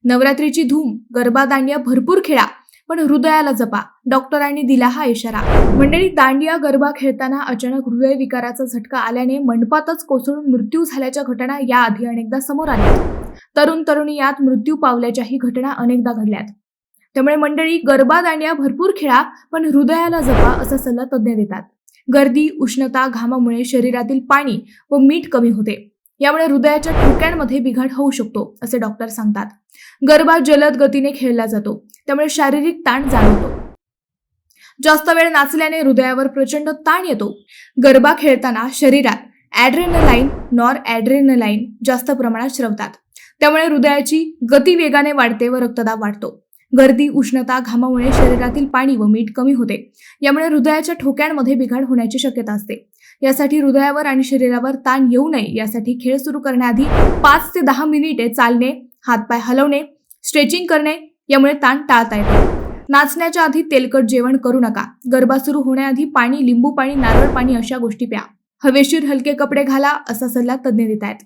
नवरात्रीची धूम, गरबा दांडिया भरपूर खेळा, पण हृदयाला जपा. डॉक्टरांनी दिला हा इशारा. मंडळी, दांडिया गरबा खेळताना अचानक हृदयविकाराचा झटका आल्याने मंडपातच कोसळून मृत्यू झाल्याच्या घटना याआधी अनेकदा समोर आल्या. तरुण तरुणी यात मृत्यू पावल्याच्याही घटना अनेकदा घडल्यात. त्यामुळे मंडळी, गरबा दांडिया भरपूर खेळा, पण हृदयाला जपा असा सल्ला तज्ज्ञ देतात. गर्दी, उष्णता, घामामुळे शरीरातील पाणी व मीठ कमी होते. यामुळे हृदयाच्या ठोक्यांमध्ये बिघाड होऊ शकतो, असे डॉक्टर सांगतात. गरबा जलद गतीने खेळला जातो, त्यामुळे शारीरिक ताण जाणवतो. जास्त वेळ नाचल्याने हृदयावर प्रचंड ताण येतो. गरबा खेळताना शरीरात ॲड्रेनलाईन, नॉर ॲड्रेनलाईन जास्त प्रमाणात स्रवतात. त्यामुळे हृदयाची गती वेगाने वाढते व रक्तदाब वाढतो. गर्दी, उष्णता, घामामुळे शरीरातील पाणी व मीठ कमी होते. यामुळे हृदयाच्या ठोक्यांमध्ये बिघाड होण्याची शक्यता असते. यासाठी हृदयावर आणि शरीरावर ताण येऊ नये यासाठी खेळ सुरू करण्याआधी 5 ते 10 मिनिटे चालणे, हातपाय हलवणे, स्ट्रेचिंग करणे यामुळे ताण टाळता येतो. नाचण्याच्या आधी तेलकट जेवण करू नका. गरबा सुरू होण्याआधी पाणी, लिंबू पाणी, नारळ पाणी अशा गोष्टी प्या. हवेशीर हलके कपडे घाला असा सल्ला तज्ज्ञ देत आहेत.